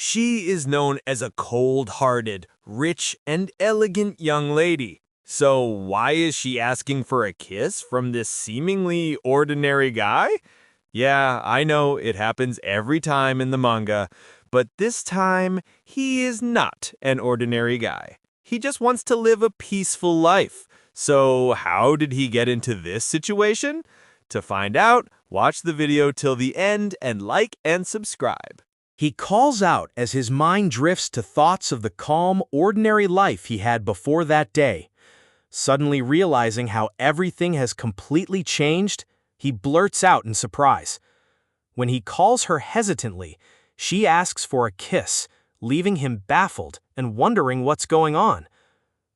She is known as a cold-hearted, rich, and elegant young lady. So why is she asking for a kiss from this seemingly ordinary guy? Yeah, I know it happens every time in the manga, but this time he is not an ordinary guy. He just wants to live a peaceful life. So how did he get into this situation? To find out, watch the video till the end and like and subscribe. He calls out as his mind drifts to thoughts of the calm, ordinary life he had before that day. Suddenly realizing how everything has completely changed, he blurts out in surprise. When he calls her hesitantly, she asks for a kiss, leaving him baffled and wondering what's going on.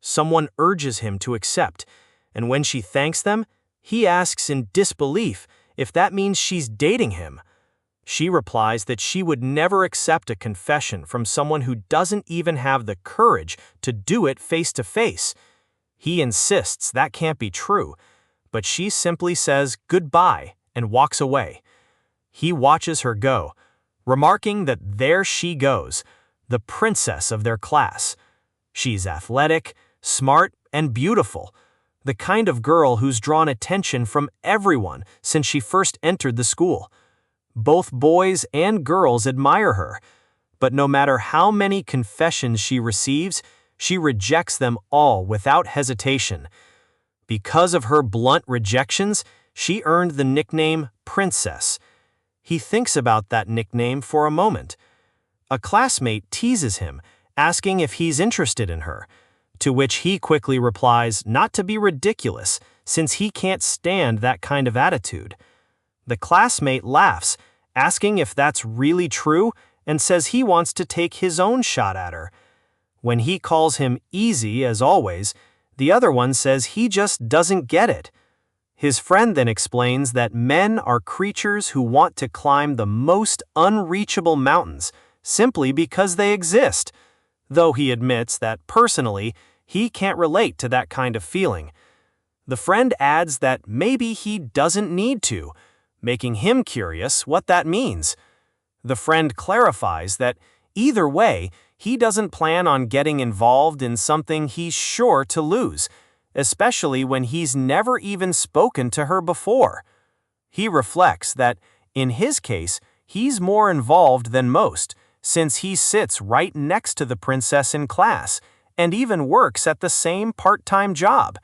Someone urges him to accept, and when she thanks them, he asks in disbelief if that means she's dating him. She replies that she would never accept a confession from someone who doesn't even have the courage to do it face to face. He insists that can't be true, but she simply says goodbye and walks away. He watches her go, remarking that there she goes, the princess of their class. She's athletic, smart, and beautiful, the kind of girl who's drawn attention from everyone since she first entered the school. Both boys and girls admire her, but no matter how many confessions she receives, she rejects them all without hesitation. Because of her blunt rejections, she earned the nickname Princess. He thinks about that nickname for a moment. A classmate teases him, asking if he's interested in her, to which he quickly replies not to be ridiculous, since he can't stand that kind of attitude. The classmate laughs, asking if that's really true, and says he wants to take his own shot at her. When he calls him easy, as always, the other one says he just doesn't get it. His friend then explains that men are creatures who want to climb the most unreachable mountains simply because they exist, though he admits that personally he can't relate to that kind of feeling. The friend adds that maybe he doesn't need to, making him curious what that means. The friend clarifies that either way, he doesn't plan on getting involved in something he's sure to lose, especially when he's never even spoken to her before. He reflects that, in his case, he's more involved than most, since he sits right next to the princess in class and even works at the same part-time job.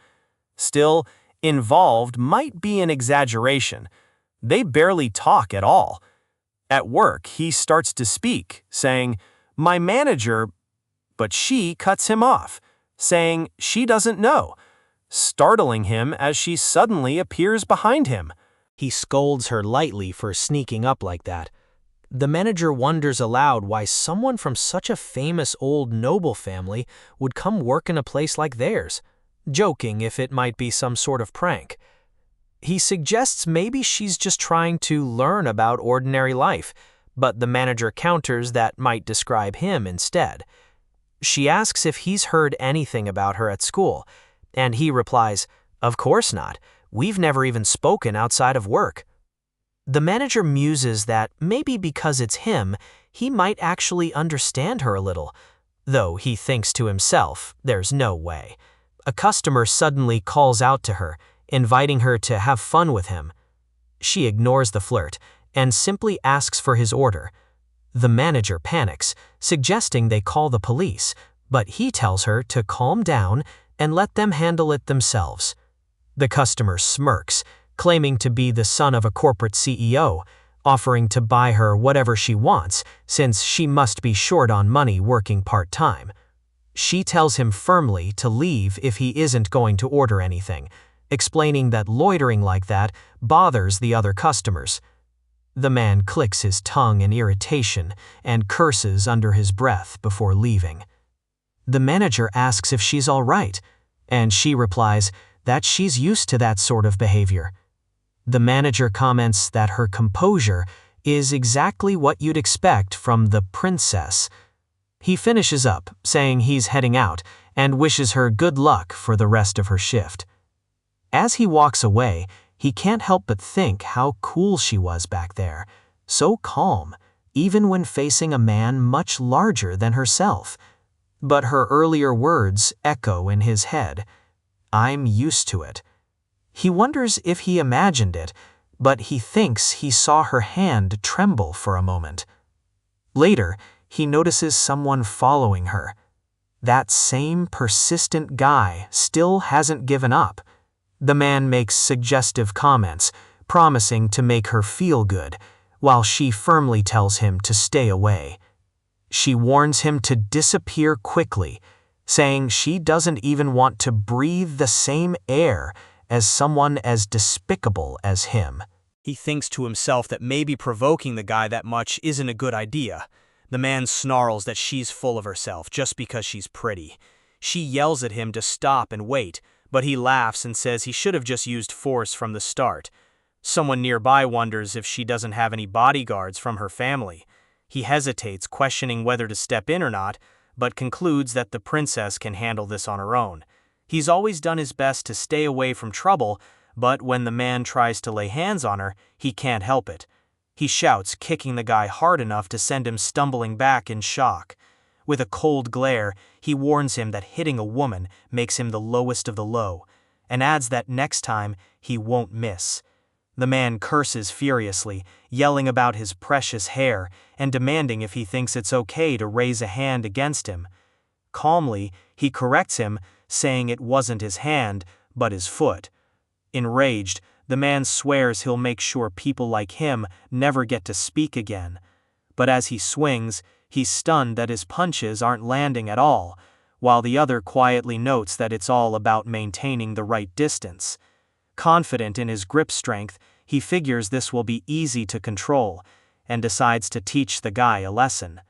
Still, involved might be an exaggeration. They barely talk at all. At work, he starts to speak, saying, "My manager," but she cuts him off, saying she doesn't know, startling him as she suddenly appears behind him. He scolds her lightly for sneaking up like that. The manager wonders aloud why someone from such a famous old noble family would come work in a place like theirs, joking if it might be some sort of prank. He suggests maybe she's just trying to learn about ordinary life, but the manager counters that might describe him instead. She asks if he's heard anything about her at school, and he replies, "Of course not. We've never even spoken outside of work." The manager muses that maybe because it's him, he might actually understand her a little, though he thinks to himself, there's no way. A customer suddenly calls out to her, inviting her to have fun with him. She ignores the flirt and simply asks for his order. The manager panics, suggesting they call the police, but he tells her to calm down and let them handle it themselves. The customer smirks, claiming to be the son of a corporate CEO, offering to buy her whatever she wants since she must be short on money working part-time. She tells him firmly to leave if he isn't going to order anything, explaining that loitering like that bothers the other customers. The man clicks his tongue in irritation and curses under his breath before leaving. The manager asks if she's all right, and she replies that she's used to that sort of behavior. The manager comments that her composure is exactly what you'd expect from the princess. He finishes up, saying he's heading out, and wishes her good luck for the rest of her shift. As he walks away, he can't help but think how cool she was back there, so calm, even when facing a man much larger than herself. But her earlier words echo in his head. "I'm used to it." He wonders if he imagined it, but he thinks he saw her hand tremble for a moment. Later, he notices someone following her. That same persistent guy still hasn't given up. The man makes suggestive comments, promising to make her feel good, while she firmly tells him to stay away. She warns him to disappear quickly, saying she doesn't even want to breathe the same air as someone as despicable as him. He thinks to himself that maybe provoking the guy that much isn't a good idea. The man snarls that she's full of herself just because she's pretty. She yells at him to stop and wait, but he laughs and says he should have just used force from the start. Someone nearby wonders if she doesn't have any bodyguards from her family. He hesitates, questioning whether to step in or not, but concludes that the princess can handle this on her own. He's always done his best to stay away from trouble, but when the man tries to lay hands on her, he can't help it. He shouts, kicking the guy hard enough to send him stumbling back in shock. With a cold glare, he warns him that hitting a woman makes him the lowest of the low, and adds that next time he won't miss. The man curses furiously, yelling about his precious hair and demanding if he thinks it's okay to raise a hand against him. Calmly, he corrects him, saying it wasn't his hand, but his foot. Enraged, the man swears he'll make sure people like him never get to speak again. But as he swings, he's stunned that his punches aren't landing at all, while the other quietly notes that it's all about maintaining the right distance. Confident in his grip strength, he figures this will be easy to control, and decides to teach the guy a lesson.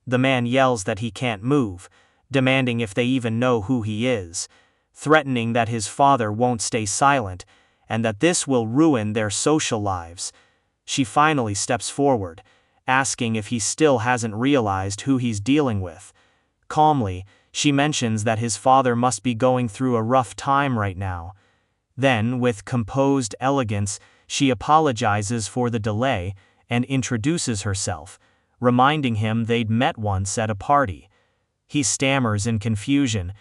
The man yells that he can't move, demanding if they even know who he is, threatening that his father won't stay silent, and that this will ruin their social lives. She finally steps forward, asking if he still hasn't realized who he's dealing with. Calmly, she mentions that his father must be going through a rough time right now. Then, with composed elegance, she apologizes for the delay and introduces herself, reminding him they'd met once at a party. He stammers in confusion.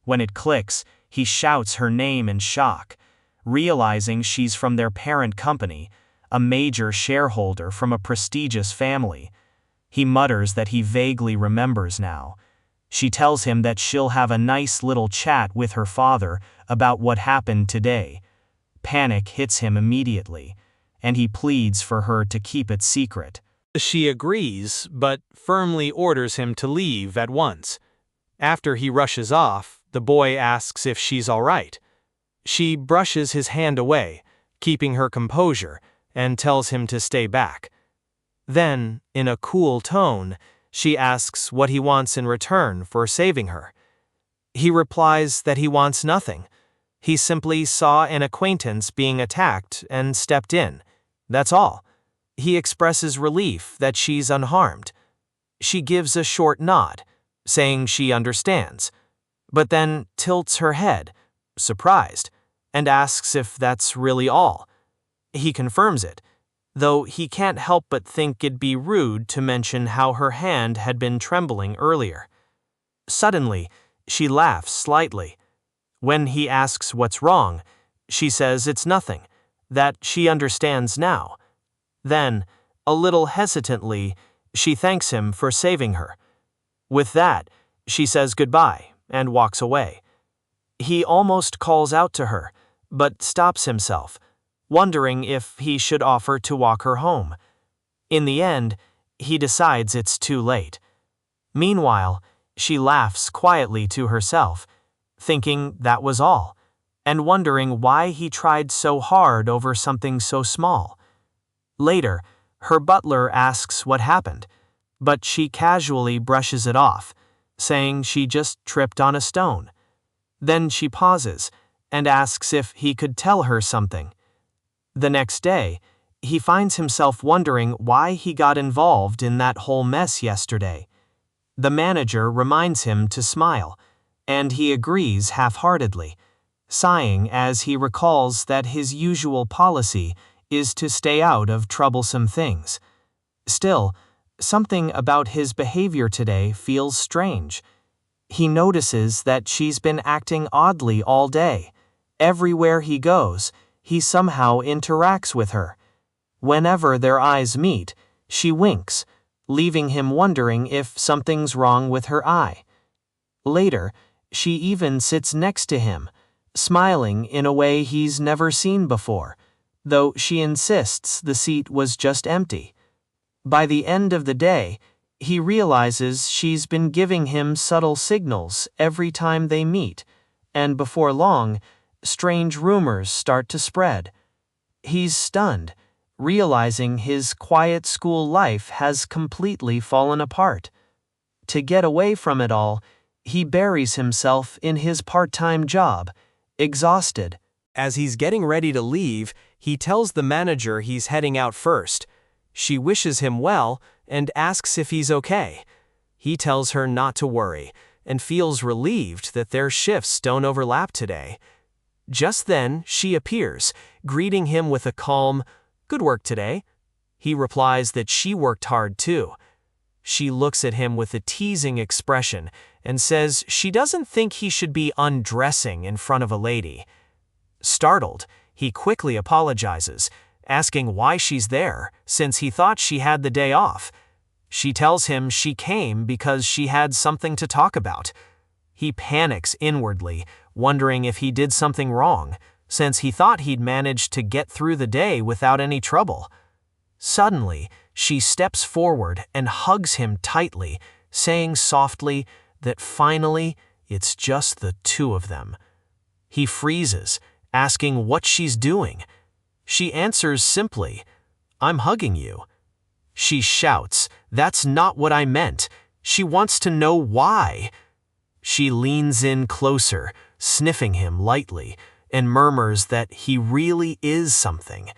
When it clicks, he shouts her name in shock, realizing she's from their parent company, a major shareholder from a prestigious family. He mutters that he vaguely remembers now. She tells him that she'll have a nice little chat with her father about what happened today. Panic hits him immediately, and he pleads for her to keep it secret. She agrees, but firmly orders him to leave at once. After he rushes off, the boy asks if she's all right. She brushes his hand away, keeping her composure, and tells him to stay back. Then, in a cool tone, she asks what he wants in return for saving her. He replies that he wants nothing. He simply saw an acquaintance being attacked and stepped in. That's all. He expresses relief that she's unharmed. She gives a short nod, saying she understands, but then tilts her head, surprised, and asks if that's really all. He confirms it, though he can't help but think it'd be rude to mention how her hand had been trembling earlier. Suddenly, she laughs slightly. When he asks what's wrong, she says it's nothing, that she understands now. Then, a little hesitantly, she thanks him for saving her. With that, she says goodbye and walks away. He almost calls out to her, but stops himself, wondering if he should offer to walk her home. In the end, he decides it's too late. Meanwhile, she laughs quietly to herself, thinking that was all, and wondering why he tried so hard over something so small. Later, her butler asks what happened, but she casually brushes it off, saying she just tripped on a stone. Then she pauses and asks if he could tell her something. The next day, he finds himself wondering why he got involved in that whole mess yesterday. The manager reminds him to smile, and he agrees half-heartedly, sighing as he recalls that his usual policy is to stay out of troublesome things. Still, Something about his behavior today feels strange. He notices that she's been acting oddly all day. Everywhere he goes, he somehow interacts with her. Whenever their eyes meet, she winks, leaving him wondering if something's wrong with her eye. Later, she even sits next to him, smiling in a way he's never seen before, though she insists the seat was just empty. By the end of the day, he realizes she's been giving him subtle signals every time they meet, and before long, strange rumors start to spread. He's stunned, realizing his quiet school life has completely fallen apart. To get away from it all, he buries himself in his part-time job, exhausted. As he's getting ready to leave, he tells the manager he's heading out first. She wishes him well and asks if he's okay. He tells her not to worry and feels relieved that their shifts don't overlap today. Just then, she appears, greeting him with a calm, "Good work today." He replies that she worked hard too. She looks at him with a teasing expression and says she doesn't think he should be undressing in front of a lady. Startled, he quickly apologizes, asking why she's there, since he thought she had the day off. She tells him she came because she had something to talk about. He panics inwardly, wondering if he did something wrong, since he thought he'd managed to get through the day without any trouble. Suddenly, she steps forward and hugs him tightly, saying softly that finally it's just the two of them. He freezes, asking what she's doing. She answers simply, "I'm hugging you." She shouts, "That's not what I meant." She wants to know why. She leans in closer, sniffing him lightly, and murmurs that he really is something.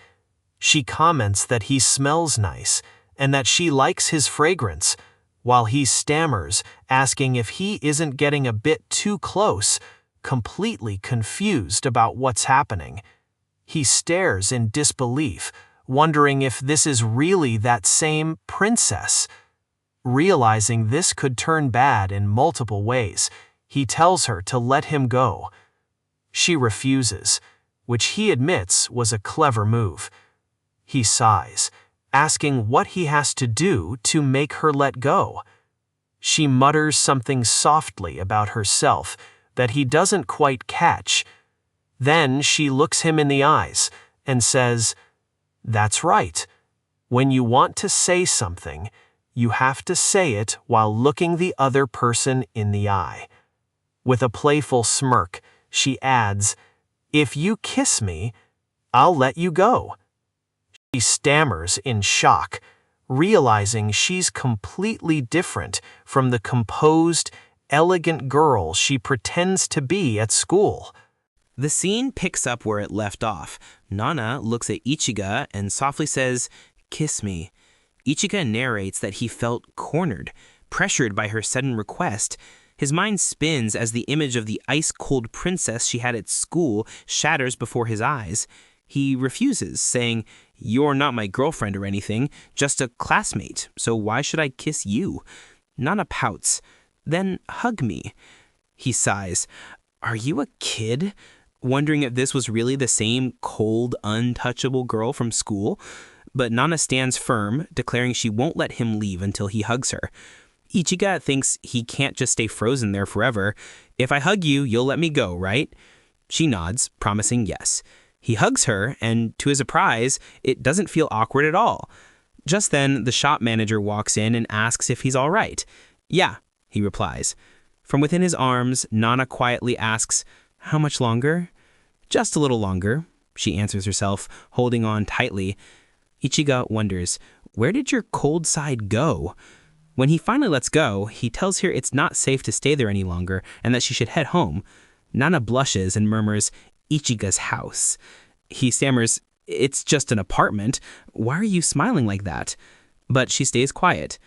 She comments that he smells nice, and that she likes his fragrance, while he stammers, asking if he isn't getting a bit too close, completely confused about what's happening. He stares in disbelief, wondering if this is really that same princess. Realizing this could turn bad in multiple ways, he tells her to let him go. She refuses, which he admits was a clever move. He sighs, asking what he has to do to make her let go. She mutters something softly about herself that he doesn't quite catch. Then she looks him in the eyes and says, "That's right. When you want to say something, you have to say it while looking the other person in the eye." With a playful smirk, she adds, "If you kiss me, I'll let you go." She stammers in shock, realizing she's completely different from the composed, elegant girl she pretends to be at school. The scene picks up where it left off. Nana looks at Ichiga and softly says, "Kiss me." Ichiga narrates that he felt cornered, pressured by her sudden request. His mind spins as the image of the ice-cold princess she had at school shatters before his eyes. He refuses, saying, "You're not my girlfriend or anything, just a classmate, so why should I kiss you?" Nana pouts. "Then hug me." He sighs. "Are you a kid?" Wondering if this was really the same cold, untouchable girl from school. But Nana stands firm, declaring she won't let him leave until he hugs her. Ichiga thinks he can't just stay frozen there forever. "If I hug you, you'll let me go, right?" She nods, promising yes. He hugs her, and to his surprise, it doesn't feel awkward at all. Just then, the shop manager walks in and asks if he's all right. "Yeah," he replies. From within his arms, Nana quietly asks, "How much longer?" "Just a little longer," she answers herself, holding on tightly. Ichiga wonders, where did your cold side go? When he finally lets go, he tells her it's not safe to stay there any longer and that she should head home. Nana blushes and murmurs, "Ichiga's house." He stammers, "It's just an apartment. Why are you smiling like that?" But she stays quiet.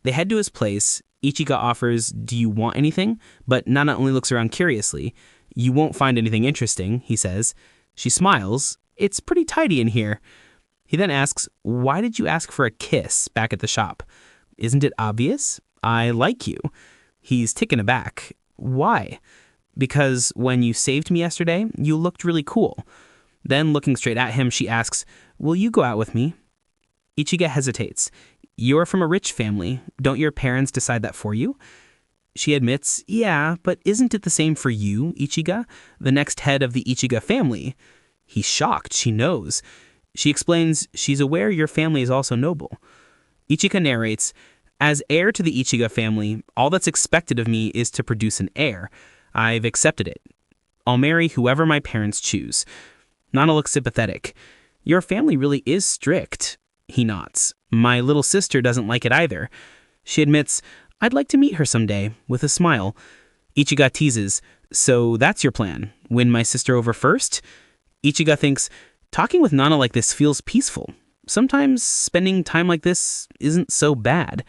They head to his place. Ichiga offers, "Do you want anything?" But Nana only looks around curiously. "You won't find anything interesting," he says. She smiles. "It's pretty tidy in here." He then asks, "Why did you ask for a kiss back at the shop?" Isn't it obvious? I like you. He's taken aback. Why? Because when you saved me yesterday, you looked really cool. Then, looking straight at him, she asks, will you go out with me? Ichiga hesitates. You're from a rich family. Don't your parents decide that for you? She admits, yeah, but isn't it the same for you, Ichiga, the next head of the Ichiga family? He's shocked, she knows. She explains she's aware your family is also noble. Ichiga narrates, as heir to the Ichiga family, all that's expected of me is to produce an heir. I've accepted it. I'll marry whoever my parents choose. Nana looks sympathetic. Your family really is strict. He nods. My little sister doesn't like it either. She admits, I'd like to meet her someday, with a smile. Ichiga teases, so that's your plan, win my sister over first? Ichiga thinks, talking with Nana like this feels peaceful. Sometimes spending time like this isn't so bad.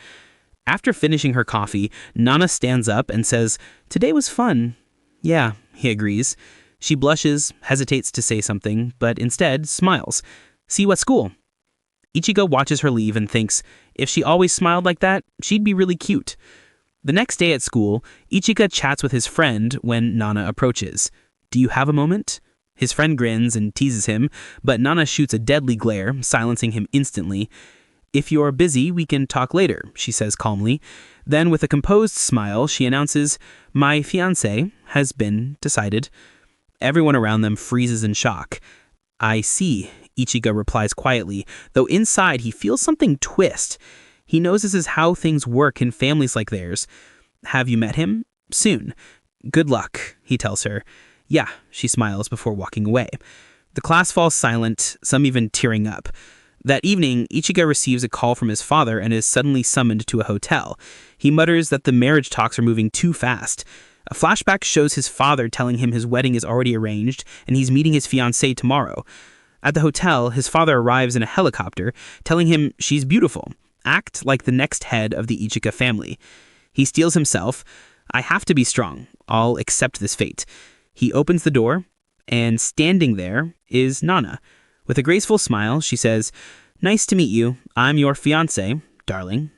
After finishing her coffee, Nana stands up and says, today was fun. Yeah, he agrees. She blushes, hesitates to say something, but instead smiles. See you at school. Ichigo watches her leave and thinks, if she always smiled like that, she'd be really cute. The next day at school, Ichigo chats with his friend when Nana approaches. Do you have a moment? His friend grins and teases him, but Nana shoots a deadly glare, silencing him instantly. If you're busy, we can talk later, she says calmly. Then, with a composed smile, she announces, my fiancé has been decided. Everyone around them freezes in shock. I see, Ichigo replies quietly, though inside he feels something twist. He knows this is how things work in families like theirs. Have you met him? Soon. Good luck, he tells her. Yeah, she smiles before walking away. The class falls silent, some even tearing up. That evening, Ichigo receives a call from his father and is suddenly summoned to a hotel. He mutters that the marriage talks are moving too fast. A flashback shows his father telling him his wedding is already arranged and he's meeting his fiancée tomorrow. At the hotel, his father arrives in a helicopter, telling him she's beautiful. Act like the next head of the Ichigo family. He steels himself. I have to be strong. I'll accept this fate. He opens the door, and standing there is Nana. With a graceful smile, she says, nice to meet you. I'm your fiancé, darling.